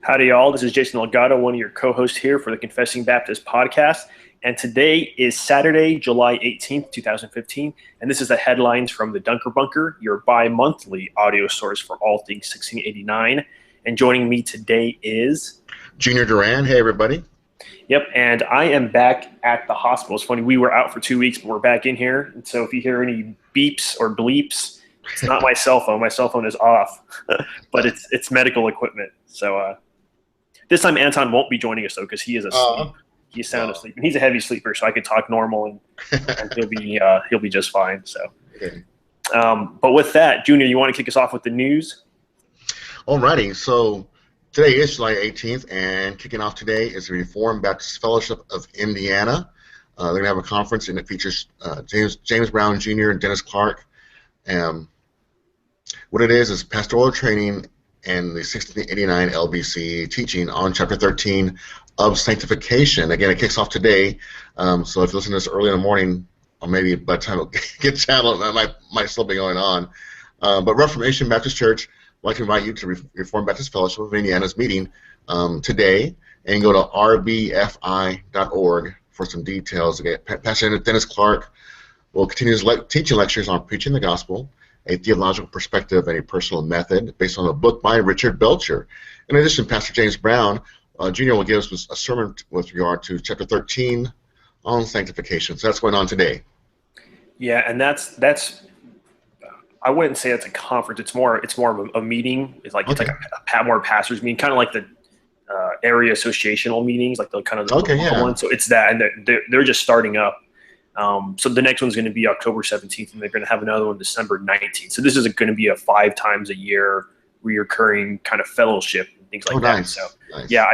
Howdy, y'all. This is Jason Delgado, one of your co-hosts here for the Confessing Baptist podcast. And today is Saturday, July 18th, 2015. And this is the headlines from the Dunker Bunker, your bi-monthly audio source for all things 1689. And joining me today is... Junior Duran. Hey, everybody. Yep, and I am back at the hospital. It's funny, we were out for 2 weeks, but we're back in here. And so if you hear any beeps or bleeps, it's not my cell phone. My cell phone is off, but it's medical equipment. So this time Anton won't be joining us though, because he is asleep. He's sound asleep, and he's a heavy sleeper, so I could talk normal, and he'll be just fine. So, Okay. But with that, Junior, you want to kick us off with the news? Alrighty, so today is July 18th, and kicking off today is the Reformed Baptist Fellowship of Indiana. They're going to have a conference, and it features James Brown Jr. and Dennis Clark. What it is pastoral training and the 1689 LBC teaching on chapter 13 of sanctification. Again, it kicks off today, so if you listen to this early in the morning, or maybe by the time it gets channeled, that might still be going on. But Reformation Baptist Church would like to invite you to Reformed Baptist Fellowship of Indiana's meeting today, and go to rbfi.org for some details. Again, Pastor Dennis Clark will continue his teaching lectures on preaching the gospel, a theological perspective, and a personal method based on a book by Richard Belcher. In addition, Pastor James Brown Jr. will give us a sermon with regard to chapter 13 on sanctification. So that's going on today. Yeah, and that's I wouldn't say it's a conference. It's more of a meeting. It's like a more pastors meeting, kind of like the area associational meetings, like the kind of the one. So it's that, and they're just starting up. So the next one's going to be October 17th, and they're going to have another one December 19th. So this is going to be a 5 times a year reoccurring kind of fellowship and things like that. Nice. So nice. Yeah,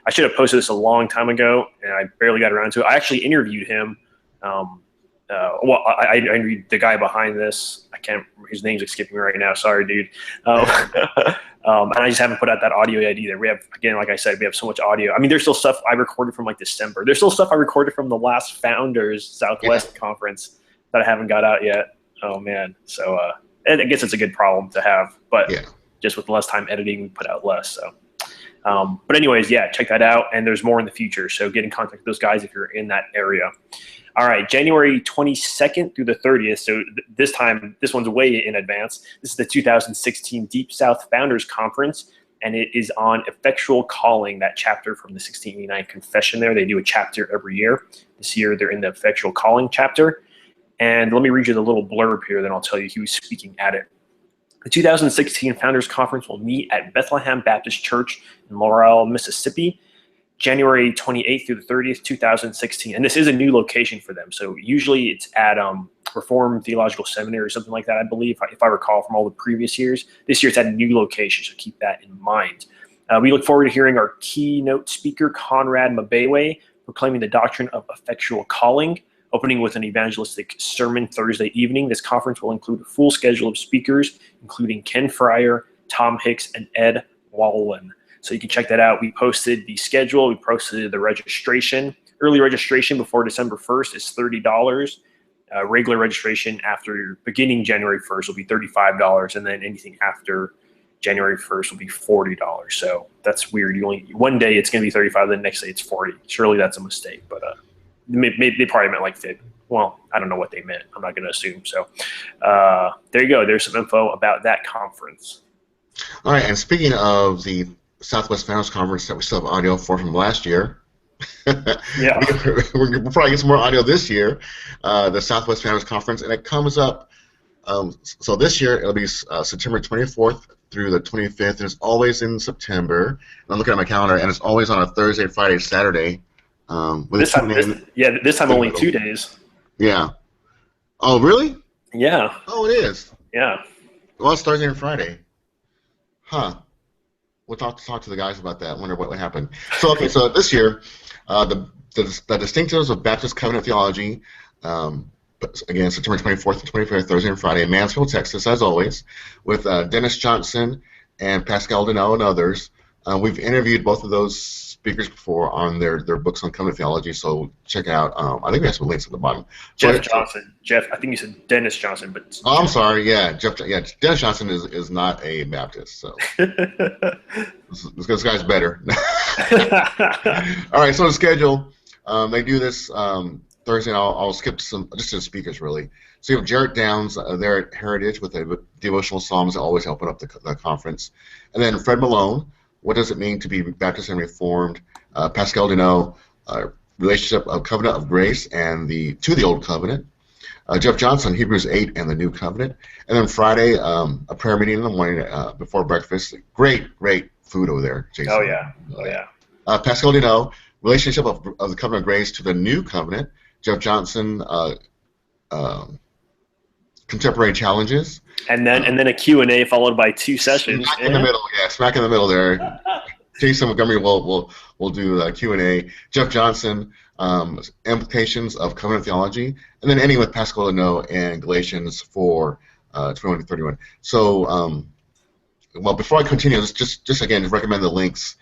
I should have posted this a long time ago, and I barely got around to it. I actually interviewed him. I interviewed the guy behind this. His name's escaping me right now. Sorry, dude. And I just haven't put out that audio yet either. We have, again, like I said, we have so much audio. I mean, there's still stuff I recorded from like December. There's still stuff I recorded from the last Founders Southwest conference that I haven't got out yet. Oh man. So I guess it's a good problem to have, but just with less time editing, we put out less. So, but anyways, yeah, check that out. And there's more in the future. So get in contact with those guys if you're in that area. All right, January 22nd through the 30th. So this one's way in advance. This is the 2016 Deep South Founders Conference, and it is on effectual calling, that chapter from the 1689 Confession there. They do a chapter every year. This year, they're in the effectual calling chapter. And let me read you the little blurb here, then I'll tell you who's speaking at it. The 2016 Founders Conference will meet at Bethlehem Baptist Church in Laurel, Mississippi, January 28th through the 30th, 2016. And this is a new location for them. So usually it's at Reformed Theological Seminary or something like that, I believe, if I recall from all the previous years. This year it's at a new location, so keep that in mind. We look forward to hearing our keynote speaker, Conrad Mabewe, proclaiming the doctrine of effectual calling, opening with an evangelistic sermon Thursday evening. This conference will include a full schedule of speakers, including Ken Fryer, Tom Hicks, and Ed Wallen. So you can check that out. We posted the schedule. We posted the registration. Early registration before December 1st is $30. Regular registration after beginning January 1st will be $35, and then anything after January 1st will be $40. So that's weird. One day it's going to be $35, the next day it's $40. Surely that's a mistake, but maybe they probably meant like that. Well, I don't know what they meant. I'm not going to assume. So there you go. There's some info about that conference. All right, and speaking of the Southwest Founders Conference that we still have audio for from last year. Yeah. We'll probably get some more audio this year, the Southwest Founders Conference, and it comes up, so this year it'll be September 24th through the 25th, and it's always in September. And I'm looking at my calendar, and it's always on a Thursday, Friday, Saturday. This time only 2 days. Yeah. Oh, really? Yeah. Oh, it is? Yeah. Well, it's Thursday and Friday. Huh. We'll talk to the guys about that. Wonder what happened. So this year, the distinctives of Baptist Covenant Theology, again, September 24th and 25th, Thursday and Friday in Mansfield, Texas, as always, with Dennis Johnson and Pascal Donnell and others. We've interviewed both of those speakers before on their books on covenant theology, so check out. I think we have some links at the bottom. Jeff Johnson. Jeff, I think you said Dennis Johnson, but oh, I'm sorry. Yeah, Jeff. Yeah, Dennis Johnson is not a Baptist, so this guy's better. All right, so the schedule. They do this Thursday, and I'll skip some just to the speakers really. So you have Jarrett Downs there at Heritage with the devotional psalms, always helping up the conference, and then Fred Malone. What does it mean to be Baptist and Reformed? Pascal Deneau, relationship of covenant of grace and to the old covenant. Jeff Johnson, Hebrews 8 and the new covenant. And then Friday, a prayer meeting in the morning before breakfast. Great food over there, Jason. Oh yeah. Pascal Deneau, relationship of the covenant of grace to the new covenant. Jeff Johnson, contemporary challenges. And then a Q&A followed by 2 sessions. Smack in the middle, smack in the middle there. Jason Montgomery will do Q&A. Jeff Johnson, implications of covenant theology, and then ending with Pascal Deneau and Galatians 4, 21 to 31. So, well, before I continue, just again recommend the links.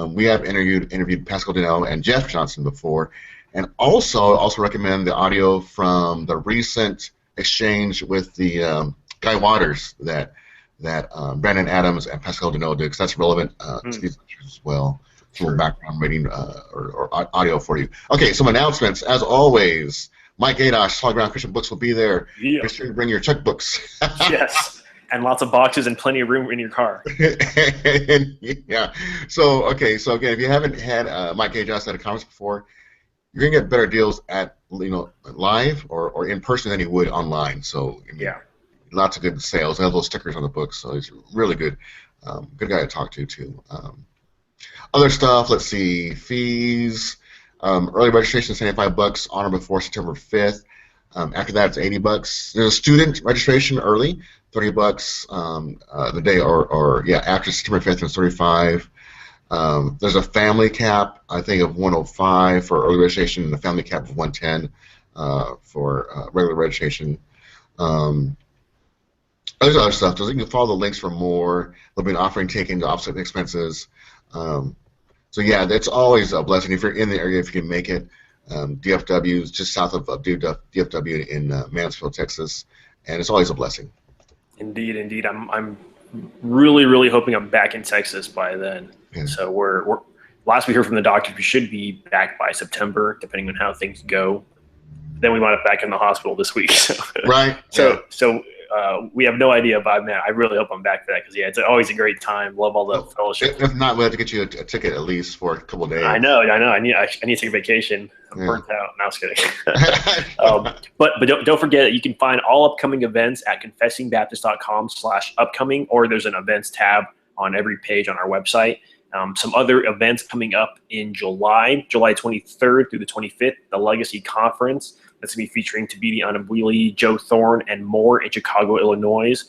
We have interviewed Pascal Deneau and Jeff Johnson before, and also recommend the audio from the recent exchange with the Guy Waters that Brandon Adams and Pascal Deneau did, because that's relevant to these lectures as well. A little background reading or audio for you. Okay, some announcements. As always, Mike Gadosh, Solid Ground Christian Books will be there. Yeah. Be sure to bring your checkbooks. Yes, and lots of boxes and plenty of room in your car. Yeah. So again, if you haven't had Mike Gadosh at a conference before, you're gonna get better deals at live or in person than you would online. So yeah. Lots of good sales. I have those stickers on the book, so he's really good. Good guy to talk to, too. Other stuff, let's see, fees. Early registration, $75, on or before September 5th. After that, it's $80. There's a student registration early, $30 the day, or after September 5th, it's $35. There's a family cap, I think, of $105 for early registration, and a family cap of $110 for regular registration. There's other stuff. You can follow the links for more. There'll be an offering taken to offset the expenses. So yeah, that's always a blessing if you're in the area, if you can make it. DFW is just south of DFW in Mansfield, Texas, and it's always a blessing. Indeed. I'm really hoping I'm back in Texas by then. Yeah. So we're last we heard from the doctors, we should be back by September, depending on how things go. Then we might have back in the hospital this week. So. Right. So we have no idea, but man, I really hope I'm back for that, because it's always a great time. Love all the fellowship. If not, we'll have to get you a ticket at least for a couple of days. I know. I need to take a vacation. I'm burnt out. No, I was kidding. But don't forget that you can find all upcoming events at confessingbaptist.com/upcoming, or there's an events tab on every page on our website. Some other events coming up in July 23rd through the 25th, the Legacy Conference. That's going to be featuring Tabidi Anabwili, Joe Thorne, and more in Chicago, Illinois.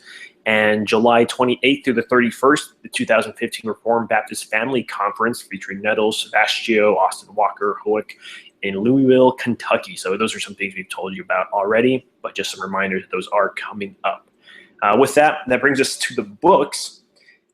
And July 28th through the 31st, the 2015 Reformed Baptist Family Conference featuring Nettles, Sebastio, Austin Walker, Hoek in Louisville, Kentucky. So those are some things we've told you about already, but just some reminders that those are coming up. With that brings us to the books.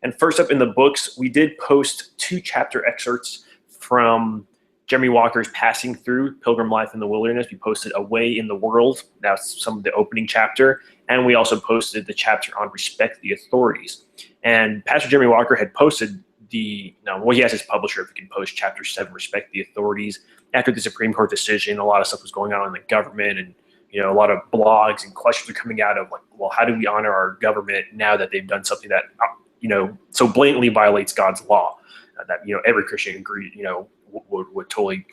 And first up in the books, we did post 2 chapter excerpts from Jeremy Walker's Passing Through Pilgrim Life in the Wilderness. We posted Away in the World. That's some of the opening chapter. And we also posted the chapter on Respect the Authorities. And Pastor Jeremy Walker had posted he has his publisher, if he can post chapter 7, Respect the Authorities. After the Supreme Court decision, a lot of stuff was going on in the government, and a lot of blogs and questions are coming out of how do we honor our government now that they've done something that so blatantly violates God's law, that every Christian would totally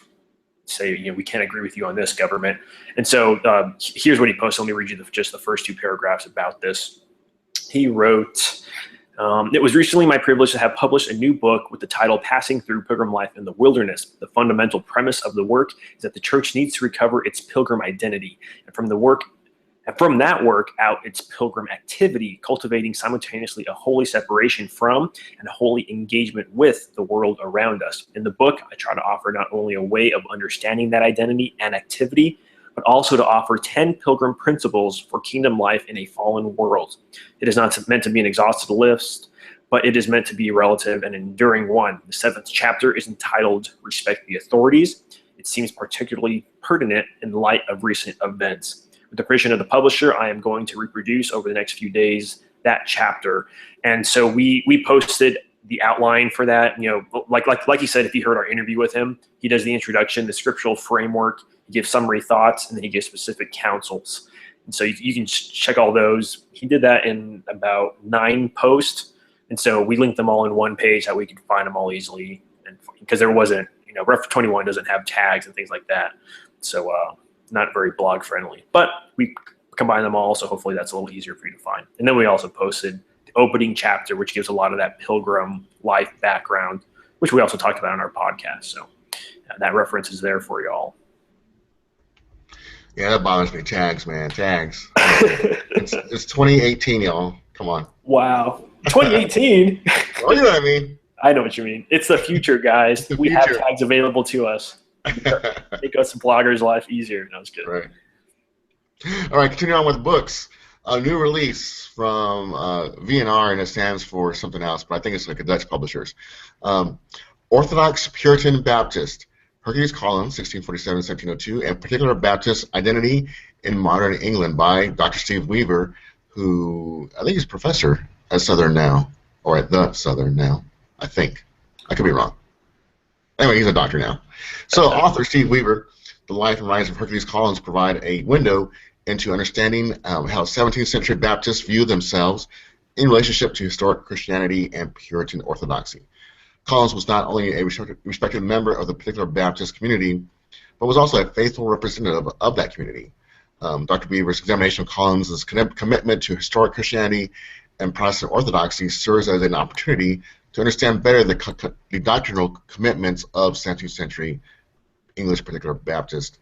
say, we can't agree with you on this, government. And so here's what he posted. Let me read you just the first 2 paragraphs about this. He wrote, it was recently my privilege to have published a new book with the title Passing Through Pilgrim Life in the Wilderness. The fundamental premise of the work is that the church needs to recover its pilgrim identity, and from that work out its pilgrim activity, cultivating simultaneously a holy separation from and a holy engagement with the world around us. In the book, I try to offer not only a way of understanding that identity and activity, but also to offer 10 pilgrim principles for kingdom life in a fallen world. It is not meant to be an exhaustive list, but it is meant to be a relative and enduring one. The 7th chapter is entitled Respect the Authorities. It seems particularly pertinent in light of recent events. With the permission of the publisher, I am going to reproduce over the next few days that chapter. And so we posted the outline for that. Like he said, if you heard our interview with him, he does the introduction, the scriptural framework, he gives summary thoughts, and then he gives specific counsels. And so you can check all those. He did that in about 9 posts. And so we linked them all in one page that we could find them all easily. And because there wasn't, Ref 21 doesn't have tags and things like that. So not very blog friendly, but we combine them all. So hopefully that's a little easier for you to find. And then we also posted the opening chapter, which gives a lot of that pilgrim life background, which we also talked about on our podcast. So that reference is there for you all. Yeah, that bothers me. Tags, man. Tags. It's 2018, y'all. Come on. Wow. 2018? Oh, you know what I mean. I know what you mean. It's the future, guys. We have tags available to us. Make us bloggers' life easier. No, it's good. Right. All right, continue on with books. A new release from VNR, and it stands for something else, but I think it's like a Dutch publishers. Orthodox Puritan Baptist. Hercules Collins, 1647-1702, and Particular Baptist Identity in Modern England by Dr. Steve Weaver, who I think is professor at Southern now, or at the Southern now, I think. I could be wrong. Anyway, he's a doctor now. So author Steve Weaver, The Life and Rise of Hercules Collins provide a window into understanding how 17th century Baptists view themselves in relationship to historic Christianity and Puritan orthodoxy. Collins was not only a respected member of the particular Baptist community, but was also a faithful representative of that community. Dr. Weaver's examination of Collins' commitment to historic Christianity and Protestant orthodoxy serves as an opportunity to understand better the doctrinal commitments of 17th century English particular Baptist.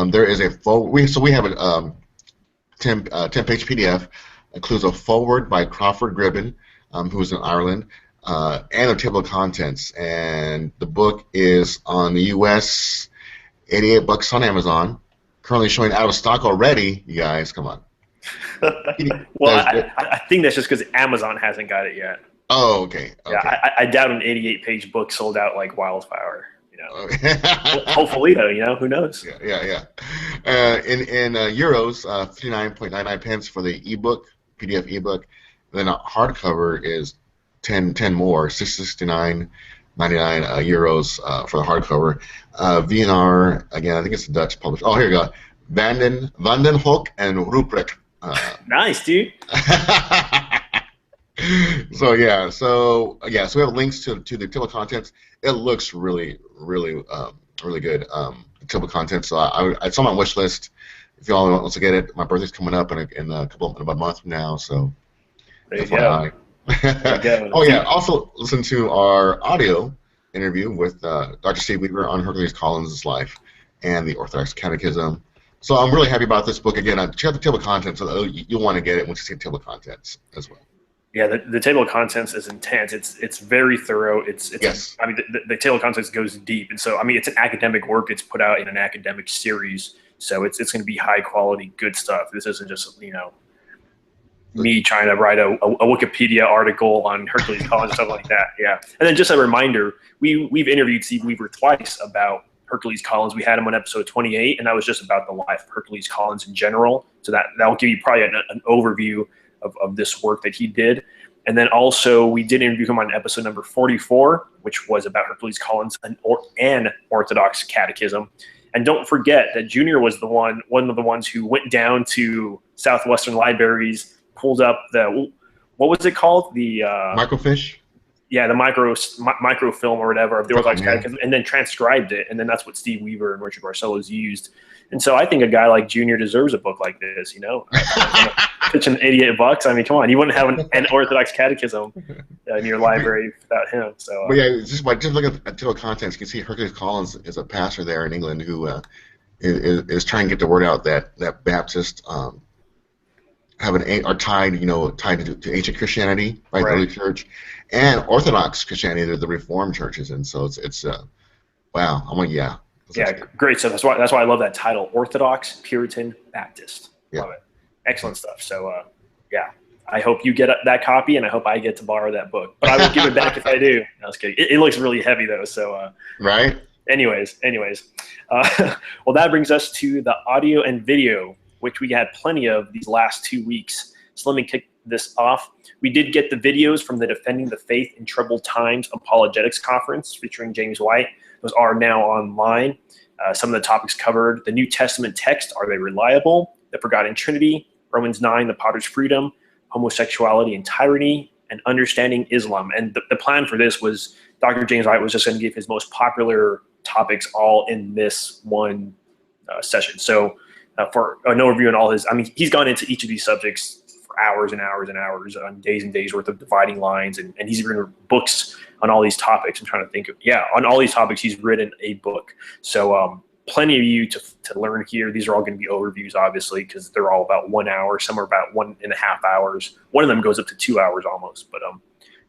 There is a we have a 10-page PDF, includes a foreword by Crawford Gribben, who is in Ireland, and a table of contents. And the book is on the U.S. $88 on Amazon. Currently showing out of stock already. You guys, come on. Well, I think that's just because Amazon hasn't got it yet. Oh, okay. Yeah, I doubt an 88-page book sold out like wildfire. Hopefully, though, who knows? Yeah. In euros, 59.99 pence for the ebook, PDF ebook. And then a hardcover is 10 more, 669.99 euros for the hardcover. VNR, again, I think it's a Dutch publisher. Oh, here you go. Vanden Hoek and Ruprecht. Nice, dude. So we have links to the table of contents. It looks really good. The table of contents. So it's on my wish list. If y'all want to get it, my birthday's coming up in about a month from now. So there you go. Oh yeah. Also listen to our audio interview with Dr. Steve Weaver on Hercules Collins' life and the Orthodox Catechism. So I'm really happy about this book. Again, check out the table of contents. So you'll want to get it once you see the table of contents as well. Yeah, the table of contents is intense. It's very thorough. Yes. I mean, the table of contents goes deep, and so I mean, it's an academic work. It's put out in an academic series, so it's going to be high quality, good stuff. This isn't just me trying to write a Wikipedia article on Hercules Collins and stuff like that. Yeah, and then just a reminder, we've interviewed Steve Weaver twice about Hercules Collins. We had him on episode 28, and that was just about the life of Hercules Collins in general. So that'll give you probably an overview of this work that he did. And then also we did interview him on episode number 44, which was about Hercules Collins and Orthodox Catechism. And don't forget that Junior was one of the ones who went down to Southwestern Libraries, pulled up what was it called? The microfiche? Yeah, the microfilm or whatever of the Orthodox Catechism, and then transcribed it. And then that's what Steve Weaver and Richard Barcelos used. And so I think a guy like Junior deserves a book like this, pitching $88. I mean, come on, you wouldn't have an Orthodox Catechism in your library without him. So, but yeah, just look at the table of contents. You can see Hercules Collins is a pastor there in England who is trying to get the word out that Baptists are tied to ancient Christianity, right? The early church, and Orthodox Christianity, the Reformed churches, and so it's wow. I'm like, yeah. Yeah, great stuff. That's why I love that title, Orthodox Puritan Baptist. Yeah. Love it. Excellent stuff. So, I hope you get that copy, and I hope I get to borrow that book. But I will give it back if I do. I was kidding. It looks really heavy though. So right. Anyways, well, that brings us to the audio and video, which we had plenty of these last 2 weeks. So let me kick this off. We did get the videos from the Defending the Faith in Troubled Times Apologetics Conference featuring James White. Those are now online. Some of the topics covered: the New Testament text, are they reliable? The Forgotten Trinity, Romans 9, the Potter's Freedom, homosexuality and tyranny, and understanding Islam. And the plan for this was Dr. James White was just going to give his most popular topics all in this one session. So for an overview on all his, I mean, he's gone into each of these subjects for hours and hours and hours, on days and days worth of dividing lines. And he's written books on all these topics. I'm trying to think of, on all these topics, he's written a book. So plenty of you to learn here. These are all going to be overviews, obviously, because they're all about 1 hour. Some are about 1.5 hours. One of them goes up to 2 hours almost, but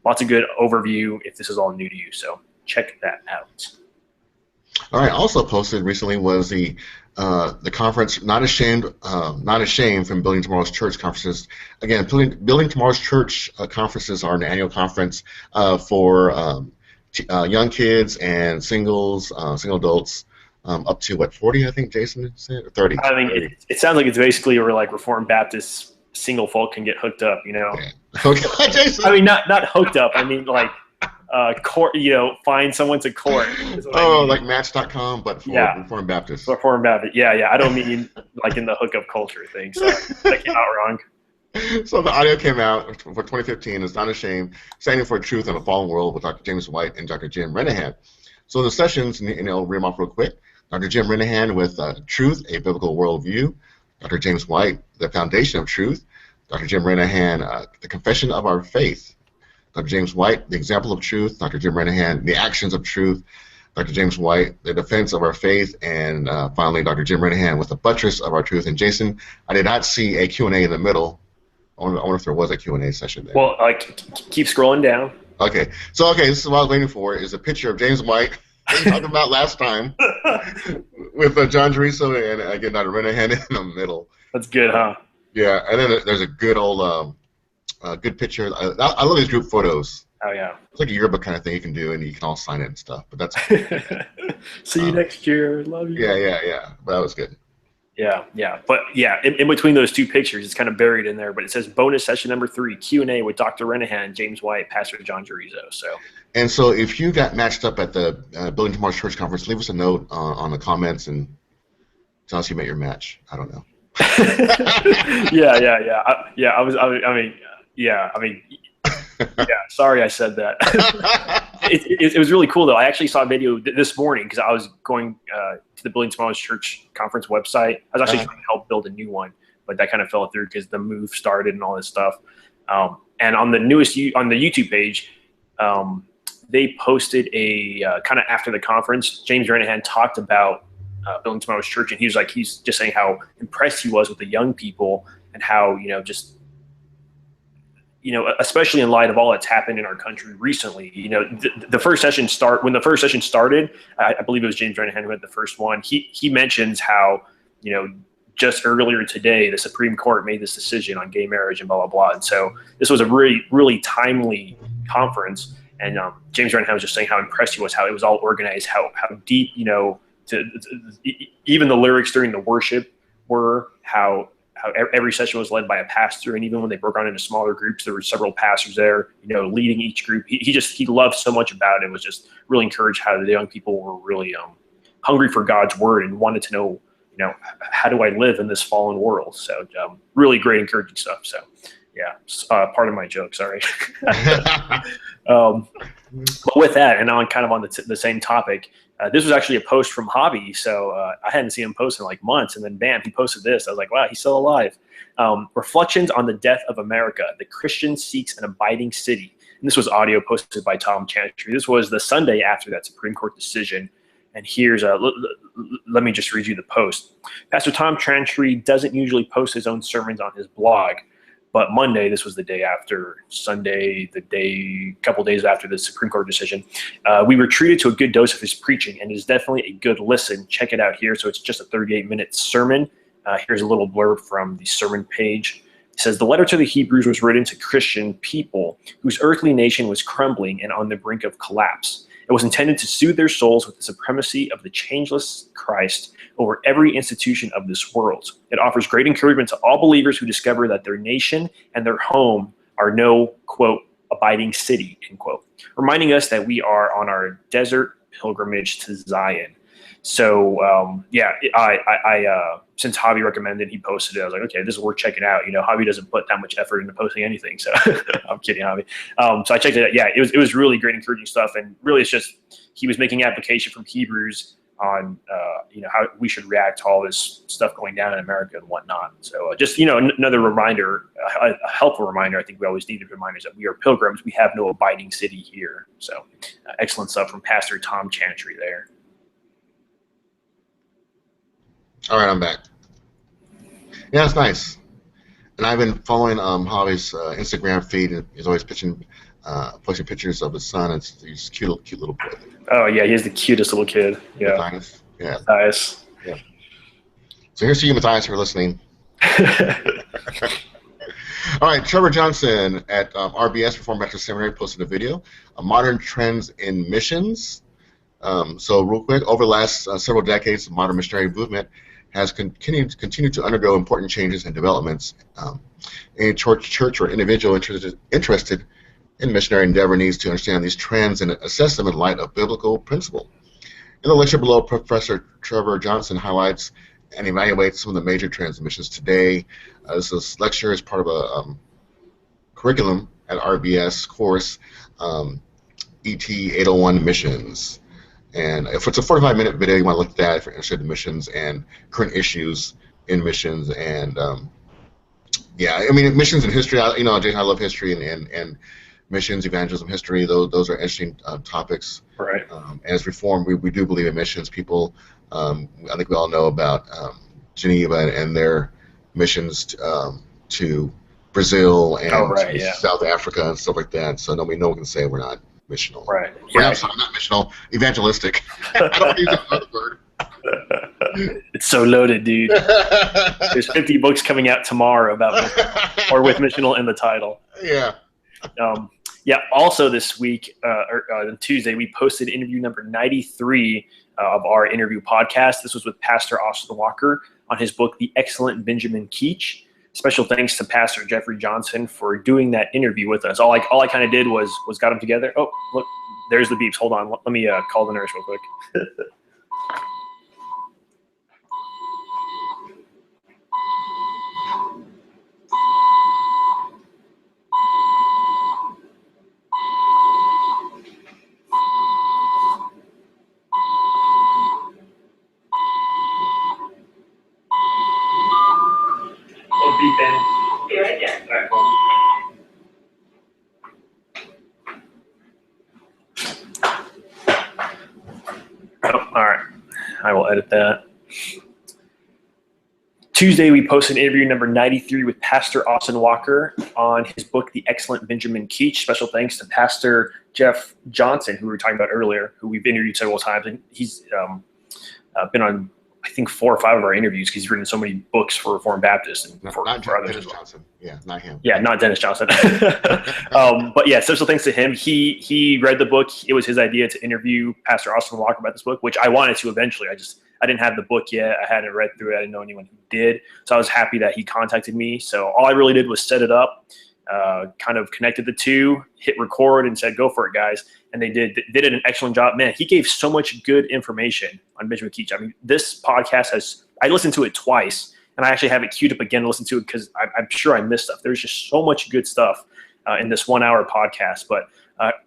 lots of good overview if this is all new to you. So check that out. All right. Also posted recently was the conference Not Ashamed from Building Tomorrow's Church conferences. Again, Building Tomorrow's Church conferences are an annual conference for young kids and singles, single adults, up to what, 40? I think Jason said, or 30. I mean, it sounds like it's basically where like Reformed Baptist single folk can get hooked up, you know. Yeah. Okay, Jason. I mean, not hooked up. I mean, like. Court, find someone to court. Oh, like Match.com, but for Reformed Baptist. Reformed Baptist, yeah. I don't mean like in the hookup culture thing. So that came out wrong. So the audio came out for 2015. It's Not Ashamed, Standing for Truth in a Fallen World with Dr. James White and Dr. Jim Renihan. So the sessions, and I'll read them off real quick. Dr. Jim Renihan with Truth, a Biblical Worldview. Dr. James White, The Foundation of Truth. Dr. Jim Renihan, The Confession of Our Faith. Dr. James White, The Example of Truth. Dr. Jim Renihan, The Actions of Truth. Dr. James White, The Defense of Our Faith. And finally, Dr. Jim Renihan with The Buttress of Our Truth. And Jason, I did not see a Q&A in the middle. I wonder if there was a Q&A session there. Well, keep scrolling down. Okay. So, this is what I was waiting for, is a picture of James White, we talked about last time, with John Jeriso and, again, Dr. Renihan in the middle. That's good, huh? Yeah, and then there's a good old... good picture. I love these group photos. Oh yeah. It's like a yearbook kind of thing you can do, and you can all sign it and stuff. But that's. See you next year. Love you. Yeah. But that was good. Yeah. But in between those two pictures, it's kind of buried in there. But it says bonus session number 3, Q&A with Dr. Renihan, James White, Pastor John Jeriso. And so if you got matched up at the Building Tomorrow's Church conference, leave us a note on the comments and tell us you met your match. I don't know. Sorry I said that. It was really cool, though. I actually saw a video this morning because I was going to the Building Tomorrow's Church conference website. I was actually trying to help build a new one, but that kind of fell through because the move started and all this stuff. And on the YouTube page, they posted a kind of after the conference, James Renihan talked about Building Tomorrow's Church, and he's just saying how impressed he was with the young people and how, especially in light of all that's happened in our country recently. The first session when the first session started, I believe it was James Renihan who had the first one. He mentions how, just earlier today, the Supreme Court made this decision on gay marriage and blah, blah, blah. And so this was a really, really timely conference. And James Renihan was just saying how impressed he was, how it was all organized, how deep, even the lyrics during the worship were, how every session was led by a pastor, and even when they broke out into smaller groups, there were several pastors there, leading each group. He loved so much about it. Was just really encouraged how the young people were really hungry for God's word and wanted to know, how do I live in this fallen world? So really great, encouraging stuff. So yeah, part of my joke, sorry. But with that, and on the same topic, this was actually a post from Hobby, so I hadn't seen him post in like months, and then bam, he posted this. I was like, wow, he's still alive. Reflections on the Death of America, the Christian Seeks an Abiding City. And this was audio posted by Tom Chantry. This was the Sunday after that Supreme Court decision. And here's let me just read you the post. Pastor Tom Chantry doesn't usually post his own sermons on his blog, but Monday, this was the day after Sunday, couple days after the Supreme Court decision, we were treated to a good dose of his preaching, and it is definitely a good listen. Check it out here. So it's just a 38-minute sermon. Here's a little blurb from the sermon page. says, the letter to the Hebrews was written to Christian people whose earthly nation was crumbling and on the brink of collapse. It was intended to soothe their souls with the supremacy of the changeless Christ over every institution of this world. It offers great encouragement to all believers who discover that their nation and their home are no, quote, abiding city, end quote, reminding us that we are on our desert pilgrimage to Zion. So since Javi recommended, he posted it. I was like, okay, this is worth checking out. Javi doesn't put that much effort into posting anything, so I'm kidding, Javi. So I checked it out. Yeah, it was really great, encouraging stuff, and really, it's just he was making application from Hebrews on how we should react to all this stuff going down in America and whatnot. So just another reminder, a helpful reminder. I think we always need reminders that we are pilgrims. We have no abiding city here. So excellent stuff from Pastor Tom Chantry there. All right, I'm back. Yeah, it's nice. And I've been following Javi's Instagram feed, and he's always posting pictures of his son. He's cute little boy. Oh yeah, he's the cutest little kid. Yeah. Matthias. Yeah. Matthias. Yeah. So here's to you, Matthias, who are listening. All right, Trevor Johnson at RBS, Reformed Baptist Seminary, posted a video, Modern Trends in Missions. So real quick, over the last several decades, the modern missionary movement has continued to undergo important changes and developments. Any church or individual interested in missionary endeavor needs to understand these trends and assess them in light of biblical principle. In the lecture below, Professor Trevor Johnson highlights and evaluates some of the major trends in missions today. This lecture is part of a curriculum at RBS course, ET 801 Missions. And if it's a 45-minute video, you want to look at that if you're interested in missions and current issues in missions. And missions and history. Jason, I love history and missions, evangelism, history. Those are interesting topics. Right. As Reformed, we do believe in missions. People, I think we all know about Geneva and their missions to Brazil and South Africa and stuff like that. So no one can say we're not missional. Right. Yeah. Sorry, not missional. Evangelistic. I don't use that other word. It's so loaded, dude. There's 50 books coming out tomorrow about missional, or with missional in the title. Yeah. Also this week, on Tuesday, we posted interview number 93 of our interview podcast. This was with Pastor Austin Walker on his book, The Excellent Benjamin Keach. Special thanks to Pastor Jeffrey Johnson for doing that interview with us. All I kind of did was got them together. Oh, look, there's the beeps. Hold on. Let me call the nurse real quick. I will edit that. Tuesday, we posted interview number 93 with Pastor Austin Walker on his book, The Excellent Benjamin Keach. Special thanks to Pastor Jeff Johnson, who we were talking about earlier, who we've interviewed several times. And he's been on, I think, 4 or 5 of our interviews because he's written so many books for Reformed Baptists and for others. Dennis Johnson. Yeah, not him. Yeah, not Dennis Johnson. But yeah, special thanks to him. He read the book. It was his idea to interview Pastor Austin Walker about this book, which I wanted to eventually. I didn't have the book yet. I hadn't read through it. I didn't know anyone who did. So I was happy that he contacted me. So all I really did was set it up, kind of connected the two, hit record, and said, go for it, guys. And they did an excellent job. Man, he gave so much good information on Benjamin Keach. I mean, this podcast I listened to it twice, and I actually have it queued up again to listen to it because I'm sure I missed stuff. There's just so much good stuff in this 1-hour podcast. But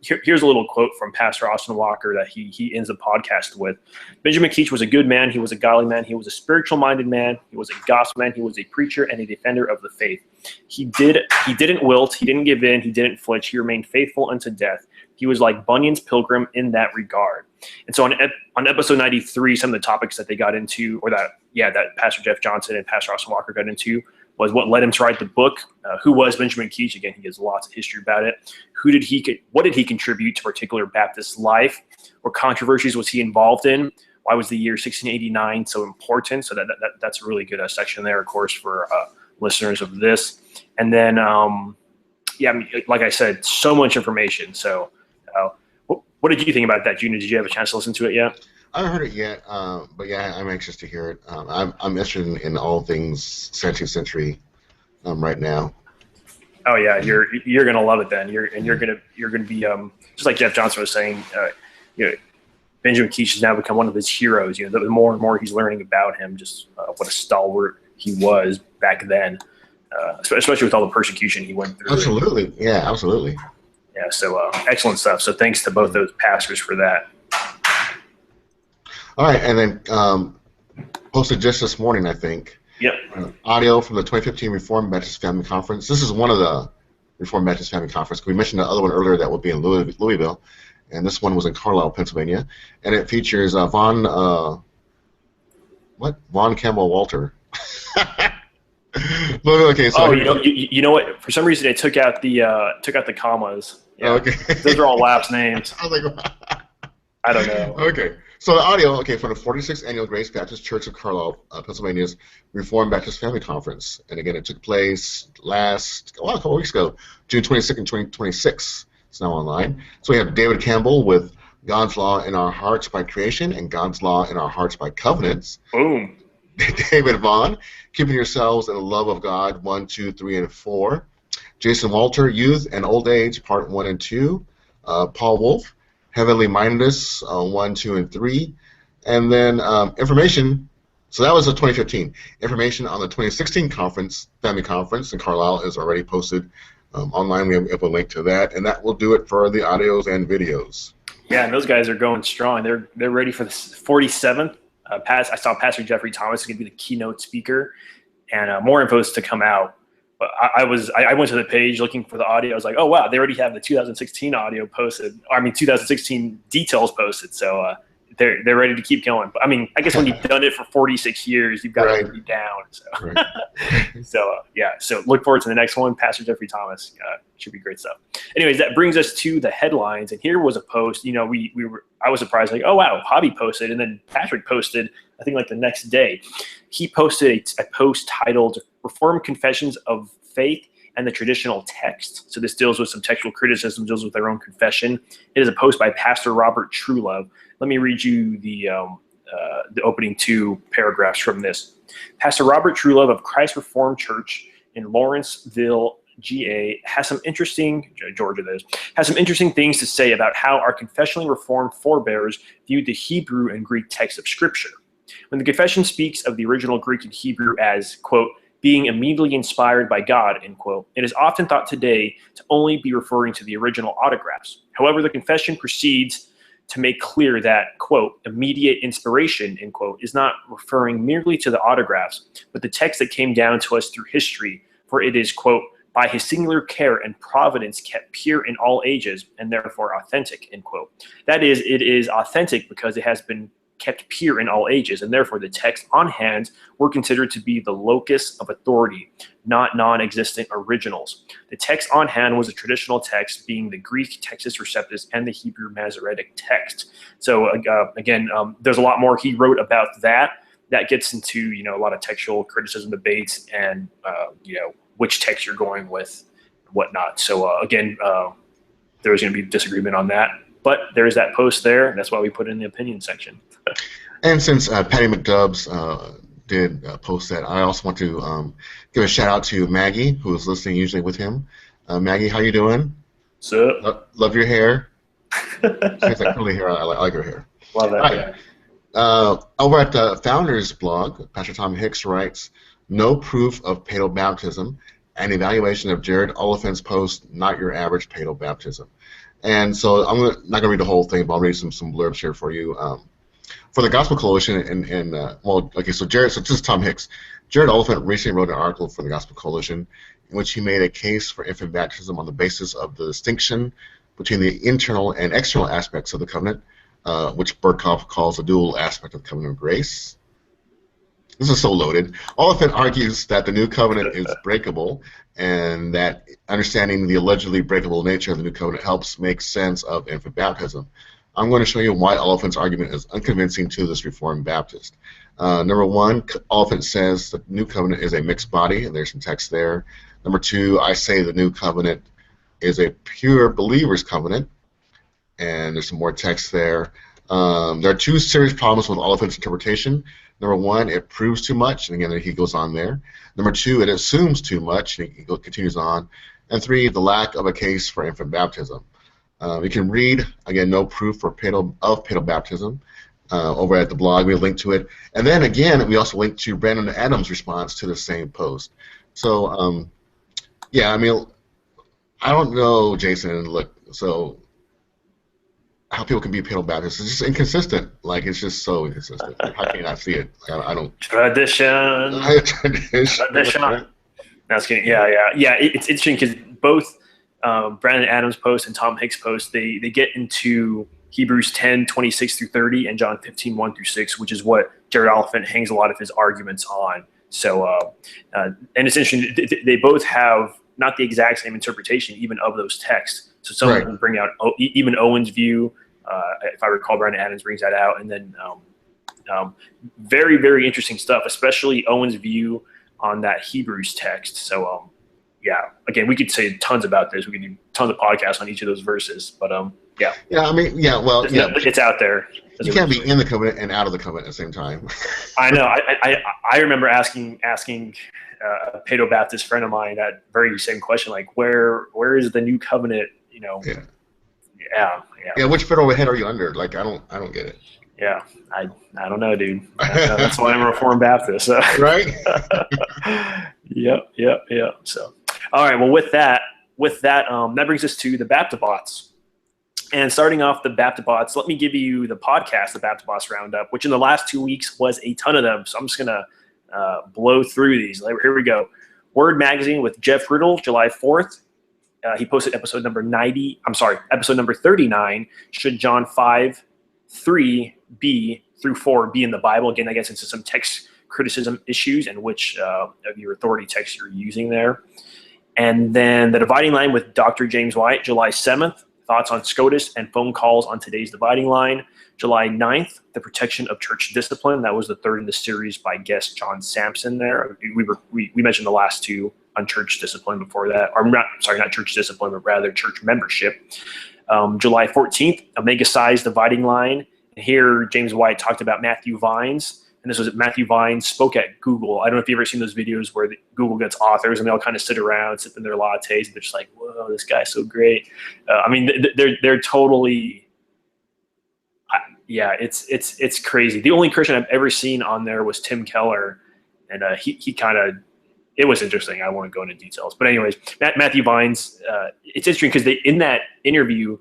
here's a little quote from Pastor Austin Walker that he ends the podcast with. Benjamin Keach was a good man. He was a godly man. He was a spiritual-minded man. He was a gospel man. He was a preacher and a defender of the faith. He didn't wilt. He didn't give in. He didn't flinch. He remained faithful unto death. He was like Bunyan's pilgrim in that regard. And so on episode 93, some of the topics that they got into, or that Pastor Jeff Johnson and Pastor Austin Walker got into, was what led him to write the book. Who was Benjamin Keach? Again, he gives lots of history about it. What did he contribute to particular Baptist life? What controversies was he involved in? Why was the year 1689 so important? So that's a really good section there, of course, for listeners of this. And then, yeah, I mean, like I said, so much information. So what did you think about that, Junior? Did you have a chance to listen to it yet? I haven't heard it yet, but yeah, I'm anxious to hear it. I'm interested in all things 17th century right now. Oh yeah, you're gonna love it then. You're gonna be just like Jeff Johnson was saying. Benjamin Keach has now become one of his heroes. The more and more he's learning about him, just what a stalwart he was back then, especially with all the persecution he went through. Absolutely, yeah, absolutely. Yeah, so excellent stuff. So thanks to both those pastors for that. All right, and then posted just this morning, I think. Yep. Audio from the 2015 Reformed Baptist Family Conference. This is one of the Reformed Baptist Family Conference. We mentioned the other one earlier that would be in Louisville, and this one was in Carlisle, Pennsylvania, and it features Vaughn Campbell Walter. Okay, so you know what? For some reason, they took out the commas. Yeah. Okay. Those are all lapsed names. I was like, I don't know. Okay. So the audio, from the 46th Annual Grace Baptist Church of Carlisle, Pennsylvania's Reformed Baptist Family Conference. And again, it took place a couple of weeks ago, June 22nd, 2026. It's now online. So we have David Campbell with God's Law in Our Hearts by Creation and God's Law in Our Hearts by Covenants. Boom. David Vaughn, Keeping Yourselves in the Love of God, 1, 2, 3, and 4. Jason Walter, Youth and Old Age, Part 1 and 2. Paul Wolf, Heavenly Mindedness, 1, 2, and 3. And then information, so that was the 2015. Information on the 2016 Family Conference in Carlisle is already posted online. We have a link to that, and that will do it for the audios and videos. Yeah, and those guys are going strong. They're ready for the 47th. I saw Pastor Jeffrey Thomas is going to be the keynote speaker, and more info is to come out. But I went to the page looking for the audio. I was like, oh wow, they already have the 2016 audio posted. 2016 details posted. So they're ready to keep going. But I mean, I guess when you've done it for 46 years, you've got to be down. So Right. So look forward to the next one. Pastor Jeffrey Thomas should be great stuff. Anyways, that brings us to the headlines. And here was a post. I was surprised, like, oh wow, Hobby posted, and then Patrick posted, I think like the next day. He posted a post titled Reformed Confessions of Faith and the Traditional Text. So this deals with some textual criticism, deals with their own confession. It is a post by Pastor Robert Truelove. Let me read you the opening 2 paragraphs from this. Pastor Robert Truelove of Christ Reformed Church in Lawrenceville, GA, has some interesting things to say about how our confessionally reformed forebears viewed the Hebrew and Greek text of Scripture. When the confession speaks of the original Greek and Hebrew as, quote, being immediately inspired by God, end quote, it is often thought today to only be referring to the original autographs. However, the confession proceeds to make clear that, quote, immediate inspiration, end quote, is not referring merely to the autographs, but the text that came down to us through history, for it is, quote, by his singular care and providence kept pure in all ages and therefore authentic, end quote. That is, it is authentic because it has been kept pure in all ages, and therefore the text on hand were considered to be the locus of authority, not non-existent originals. The text on hand was a traditional text, being the Greek Textus Receptus and the Hebrew Masoretic text. So again, there's a lot more he wrote about that. That gets into a lot of textual criticism debates and which text you're going with, whatnot. So again, there's going to be disagreement on that. But there's that post there, and that's why we put it in the opinion section. And since Patty McDubbs did post that, I also want to give a shout out to Maggie, who is listening usually with him. Maggie, how you doing? Love your hair. She has that curly hair. I like her hair. Love that. Right. Over at the Founders blog, Pastor Tom Hicks writes, no proof of paedo baptism, an evaluation of Jared Oliphant's post, not your average paedo baptism. And so I'm not going to read the whole thing, but I'll read some blurbs here for you. For the Gospel Coalition, so this is Tom Hicks. Jared Oliphant recently wrote an article for the Gospel Coalition in which he made a case for infant baptism on the basis of the distinction between the internal and external aspects of the covenant, which Berkhoff calls a dual aspect of covenant of grace. This is so loaded. Oliphant argues that the new covenant is breakable, and that understanding the allegedly breakable nature of the new covenant helps make sense of infant baptism. I'm going to show you why Oliphant's argument is unconvincing to this Reformed Baptist. Number one, Oliphant says the New Covenant is a mixed body, and there's some text there. Number two, I say the New Covenant is a pure believer's covenant, and there's some more text there. There are two serious problems with Oliphant's interpretation. Number one, it proves too much, and again, he goes on there. Number two, it assumes too much, and he continues on. And three, the lack of a case for infant baptism. You can read, again, no proof of paedo baptism over at the blog. We link to it. And then, again, we also link to Brandon Adams' response to the same post. So, yeah, I mean, I don't know, Jason, look, so how people can be paedo Baptists. It's just inconsistent. Like, it's just so inconsistent. How can you not see it? Like, I don't. Tradition. Tradition. That's kidding. Yeah. It's interesting because both Brandon Adams' post and Tom Hicks' post, they get into Hebrews 10:26 through 30 and John 15:1 through 6, which is what Jared Oliphant hangs a lot of his arguments on. So, and it's interesting. They both have not the exact same interpretation even of those texts. So some of them bring out even Owen's view. If I recall, Brandon Adams brings that out, and then very, very interesting stuff, especially Owen's view on that Hebrews text. So, yeah, again, we could say tons about this. We could do tons of podcasts on each of those verses, but yeah. Yeah, I mean, yeah, well, it's out there. You can't be in the covenant and out of the covenant at the same time. I know. I remember asking a Paedo Baptist friend of mine that very same question, like, where is the new covenant? You know. Yeah. Which federal head are you under? Like, I don't get it. Yeah, I don't know, dude. That's why I'm a Reformed Baptist. So. Right. Yep. So, all right. Well, with that, that brings us to the Baptibots. And starting off the Baptibots, let me give you the podcast, the Baptibots Roundup, which in the last 2 weeks was a ton of them. So I'm just gonna blow through these. Here we go. Word Magazine with Jeff Riddle, July 4th. He posted episode number 39. Should John 5:3b through 4 be in the Bible? Again, I guess into some text criticism issues and which of your authority text you're using there. And then the Dividing Line with Dr. James White, July 7th. Thoughts on SCOTUS and phone calls on today's Dividing Line. July 9th, the protection of church discipline. That was the third in the series by guest John Sampson there. We mentioned the last two on church discipline before that. Or not church discipline, but rather church membership. July 14th, a mega-sized Dividing Line. And here, James White talked about Matthew Vines. And this was Matthew Vines spoke at Google. I don't know if you've ever seen those videos where Google gets authors and they all kind of sit around, sipping their lattes, and they're just like, whoa, this guy's so great. I mean, they're totally, it's crazy. The only Christian I've ever seen on there was Tim Keller, and he kind of, it was interesting. I won't go into details. But anyways, Matthew Vines, it's interesting because in that interview,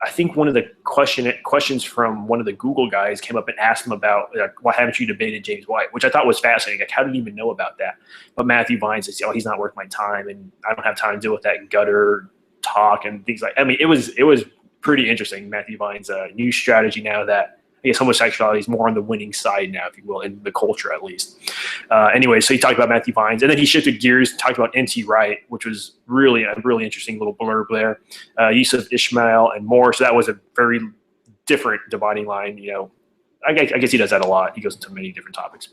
I think one of the questions from one of the Google guys came up and asked him about, like, why haven't you debated James White, which I thought was fascinating. Like, how did he even know about that? But Matthew Vines says, he's not worth my time, and I don't have time to deal with that gutter talk and things like. I mean, it was pretty interesting. Matthew Vines' new strategy now that I guess homosexuality is more on the winning side now, if you will, in the culture at least. Anyway, so he talked about Matthew Vines, and then he shifted gears and talked about N.T. Wright, which was really a really interesting little blurb there. Yusuf Ishmael and more. So that was a very different Dividing Line. You know, I guess he does that a lot. He goes into many different topics.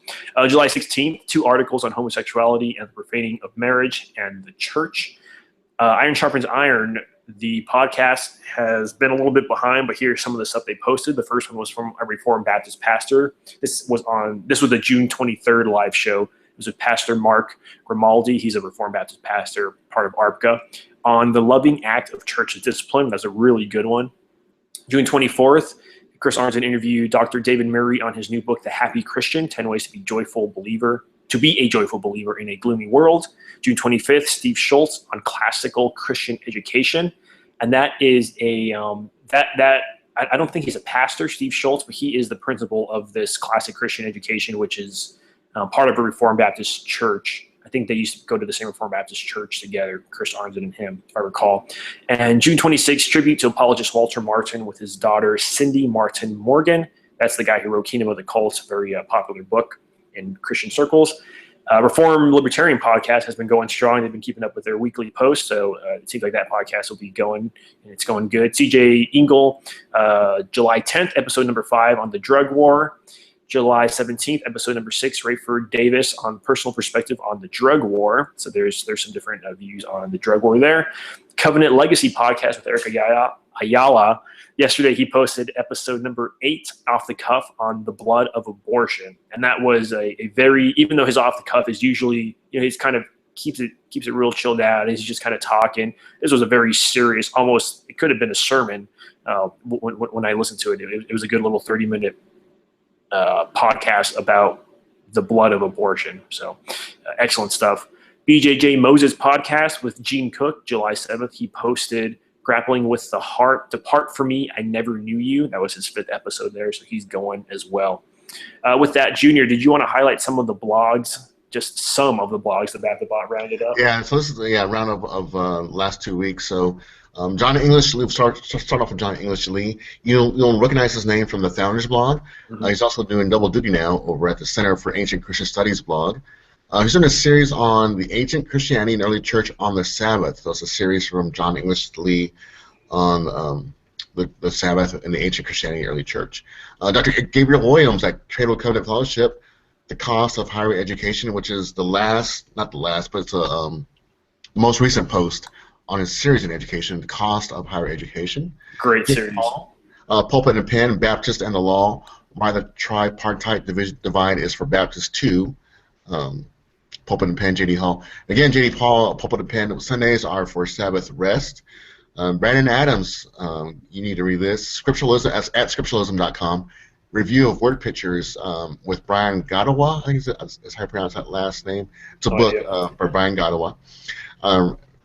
July 16th, 2 articles on homosexuality and the profaning of marriage and the church. Iron Sharpens Iron. The podcast has been a little bit behind, but here's some of the stuff they posted. The first one was from a Reformed Baptist pastor. This was the June 23rd live show. It was with Pastor Mark Grimaldi. He's a Reformed Baptist pastor, part of ARPCA, on the loving act of church discipline. That's a really good one. June 24th, Chris Arnson interviewed Dr. David Murray on his new book, The Happy Christian: 10 Ways to be a joyful believer in a gloomy world. June 25th, Steve Schultz on classical Christian education. And that is I don't think he's a pastor, Steve Schultz, but he is the principal of this classic Christian education, which is part of a Reformed Baptist church. I think they used to go to the same Reformed Baptist church together, Chris Arnson and him, if I recall. And June 26th, tribute to apologist Walter Martin with his daughter, Cindy Martin Morgan. That's the guy who wrote Kingdom of the Cults, a very popular book in Christian circles. Reform Libertarian podcast has been going strong. They've been keeping up with their weekly posts, so it seems like that podcast will be going, and it's going good. CJ Engel, July 10th, episode number 5 on the drug war. July 17th, episode number 6, Rayford Davis on personal perspective on the drug war. So there's some different views on the drug war there. Covenant Legacy podcast with Eric Ayala. Yesterday, he posted episode number 8 off the cuff on the blood of abortion. And that was a very, even though his off the cuff is usually, he's kind of keeps it real chilled out. He's just kind of talking. This was a very serious, almost, it could have been a sermon when I listened to it. It was a good little 30-minute podcast about the blood of abortion. So excellent stuff. BJJ Moses podcast with Gene Cook, July 7th. He posted Grappling with the Heart, Depart From Me, I Never Knew You. That was his 5th episode there, so he's going as well. With that, Junior, did you want to highlight some of the blogs, just some of the blogs that BaptistBot rounded up? Yeah, so this is the roundup of last 2 weeks. So John English Lee, start off with John English Lee. You'll recognize his name from the Founders blog. Mm-hmm. He's also doing double duty now over at the Center for Ancient Christian Studies blog. He's doing a series on the ancient Christianity and early church on the Sabbath. So it's a series from John English Lee on the Sabbath and the ancient Christianity and early church. Dr. Gabriel Williams at Cradle Covenant Fellowship, The Cost of Higher Education, which is not the last, but it's the most recent post on his series in education, The Cost of Higher Education. Great series. Pulpit and Pen, Baptist and the Law, Why the Tripartite Divide is for Baptists Too. Pulpit and Pen, J.D. Hall. Again, J.D. Paul, Pulpit and Pen, Sundays are for Sabbath rest. Brandon Adams, you need to read this. Scripturalism at scripturalism.com. Review of word pictures with Brian Godawa. I think is how I pronounce that last name. It's a book by Brian Godawa.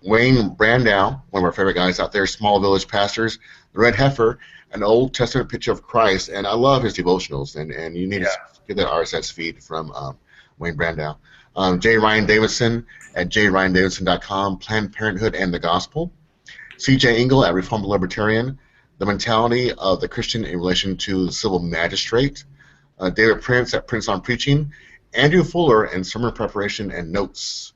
Wayne Brandow, one of our favorite guys out there, Small Village Pastors. The Red Heifer, an Old Testament picture of Christ. And I love his devotionals. And you need to get that RSS feed from Wayne Brandow. J. Ryan Davidson at jryandavidson.com, Planned Parenthood and the Gospel. C.J. Engel at Reformed Libertarian, The Mentality of the Christian in Relation to the Civil Magistrate. David Prince at Prince on Preaching. Andrew Fuller and Sermon Preparation and Notes.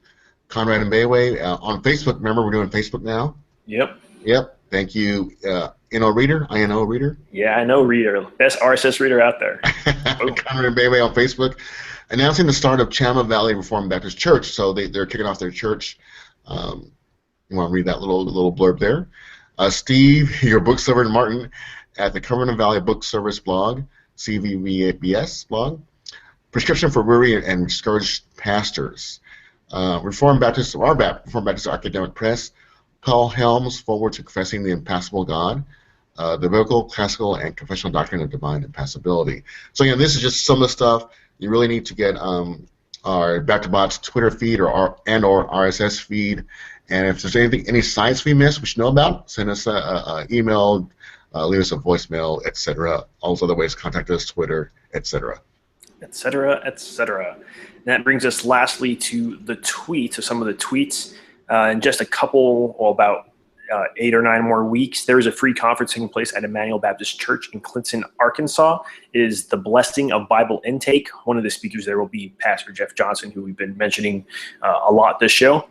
Conrad and Bayway on Facebook. Remember, we're doing Facebook now? Yep. Thank you. INO Reader? Yeah, I know Reader. Best RSS reader out there. Conrad and Bayway on Facebook. Announcing the start of Chama Valley Reformed Baptist Church. So they're kicking off their church. You want to read that little blurb there. Steve, your bookserver Martin at the Cumberland Valley Book Service blog, CVBS blog. Prescription for Weary and Discouraged Pastors. Reformed Baptist Academic Press. Paul Helms, Forward to Confessing the Impassible God. The Biblical, Classical, and Confessional Doctrine of Divine Impassibility. So again, this is just some of the stuff. You really need to get our BaptistBot's Twitter feed or RSS feed. And if there's any sites we missed, we should know about, send us an email, leave us a voicemail, etc. All those other ways, contact us, Twitter, etc. etc. And that brings us lastly to the tweets, to some of the tweets. In just a couple, about 8 or 9 more weeks, there is a free conference taking place at Emmanuel Baptist Church in Clinton, Arkansas. It is the Blessing of Bible Intake. One of the speakers there will be Pastor Jeff Johnson, who we've been mentioning a lot this show.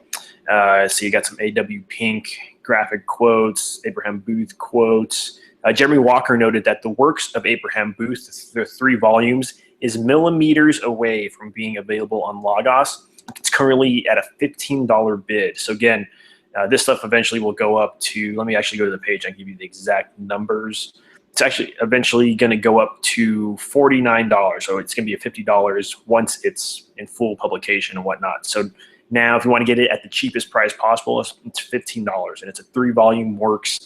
So you got some A.W. Pink graphic quotes, Abraham Booth quotes. Jeremy Walker noted that the works of Abraham Booth, the 3 volumes, is millimeters away from being available on Logos. It's currently at a $15 bid. So again, this stuff eventually will go up to, let me actually go to the page and give you the exact numbers. It's actually eventually going to go up to $49. So it's going to be $50 once it's in full publication and whatnot. So now if you want to get it at the cheapest price possible, it's $15. And it's a 3-volume works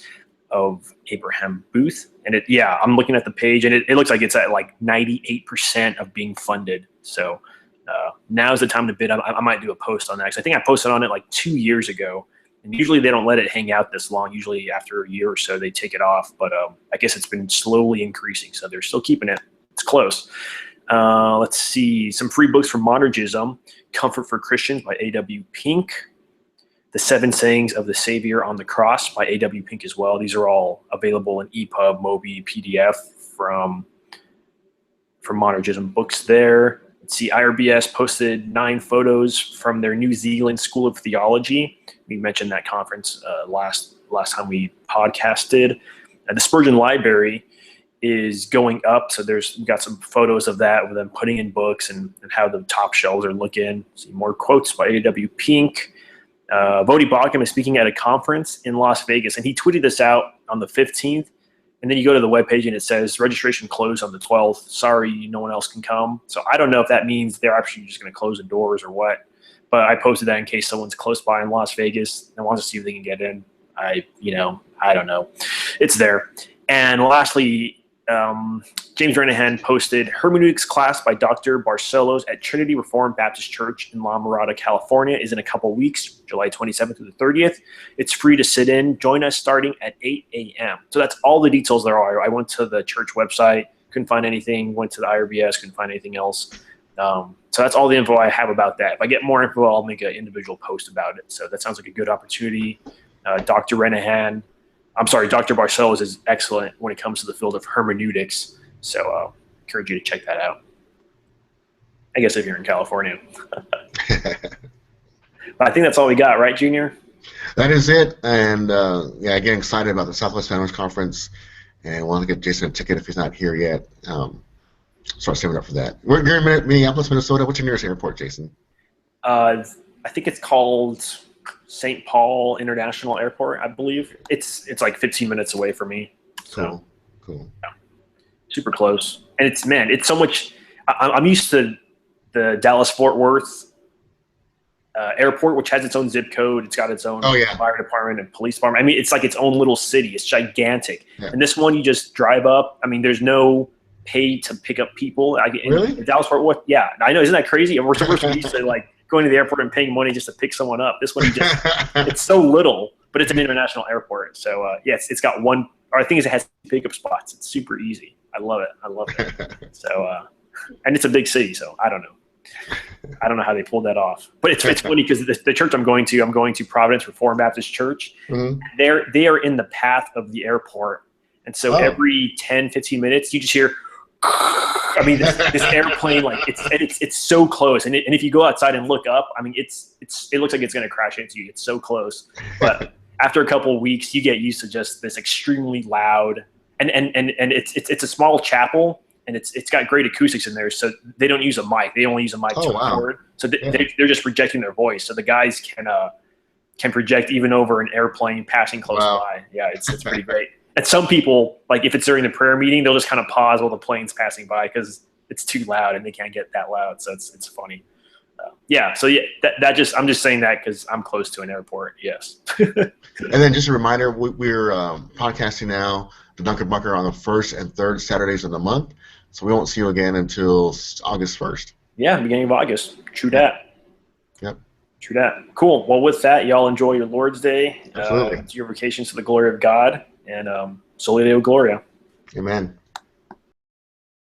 of Abraham Booth. And I'm looking at the page and it looks like it's at like 98% of being funded. So now's the time to bid. I might do a post on that, because I think I posted on it like 2 years ago. And usually they don't let it hang out this long. Usually after a year or so, they take it off. But I guess it's been slowly increasing. So they're still keeping it. It's close. Let's see. Some free books from Monergism. Comfort for Christians by A.W. Pink. The 7 Sayings of the Savior on the Cross by A.W. Pink as well. These are all available in EPUB, Mobi, PDF from Monergism books there. Let's see, IRBS posted 9 photos from their New Zealand School of Theology. We mentioned that conference last time we podcasted. The Spurgeon Library is going up, so we've got some photos of that with them putting in books and how the top shelves are looking. See more quotes by A.W. Pink. Voddie Baucham is speaking at a conference in Las Vegas, and he tweeted this out on the 15th. And then you go to the webpage and it says registration closed on the 12th. Sorry, no one else can come. So I don't know if that means they're actually just going to close the doors or what. But I posted that in case someone's close by in Las Vegas and wants to see if they can get in. I don't know. It's there. And lastly, James Renihan posted hermeneutics class by Dr. Barcelos at Trinity Reformed Baptist Church in La Mirada, California is in a couple weeks, July 27th through the 30th. It's free to sit in. Join us starting at 8 a.m. So that's all the details there are. I went to the church website, couldn't find anything, went to the IRBS, couldn't find anything else. So that's all the info I have about that. If I get more info, I'll make an individual post about it. So that sounds like a good opportunity. Dr. Barcelos is excellent when it comes to the field of hermeneutics. So encourage you to check that out. I guess if you're in California. But I think that's all we got, right, Junior? That is it. And again, excited about the Southwest Founders Conference, and want to get Jason a ticket if he's not here yet. Start saving up for that. We're in Minneapolis, Minnesota. What's your nearest airport, Jason? I think it's called St. Paul International Airport, I believe. It's like 15 minutes away from me. So, cool. Yeah, super close. And it's so much. I'm used to the Dallas-Fort Worth airport, which has its own zip code. It's got its own fire department and police department. I mean, it's like its own little city. It's gigantic. Yeah. And this one, you just drive up. I mean, there's no pay to pick up people. Really? In Dallas-Fort Worth, yeah. I know, isn't that crazy? We're used to like going to the airport and paying money just to pick someone up. This one, it's so little, but it's an international airport. So, it's got one, or I think it has pickup spots. It's super easy. I love it. So, and it's a big city, so I don't know. I don't know how they pulled that off. But it's funny because the church I'm going to Providence Reformed Baptist Church. Mm-hmm. They are in the path of the airport. And so every 10, 15 minutes, you just hear, I mean, this airplane, like it's so close. And if you go outside and look up, I mean, it looks like it's going to crash into you. It's so close. But after a couple of weeks, you get used to just this extremely loud, and it's a small chapel, and it's got great acoustics in there. So they don't use a mic. They only use a mic to record. So they're just projecting their voice. So the guys can project even over an airplane passing close by. Yeah, it's pretty great. And some people, like if it's during the prayer meeting, they'll just kind of pause while the plane's passing by because it's too loud and they can't get that loud. So it's funny. I'm just saying that because I'm close to an airport. Yes. And then just a reminder, we're podcasting now, the Dunker Bunker, on the first and third Saturdays of the month. So we won't see you again until August 1st. Yeah, beginning of August. True that. Yep. True that. Cool. Well, with that, y'all enjoy your Lord's Day. Absolutely. Your vacations to the glory of God. And Soli Deo Gloria. Amen.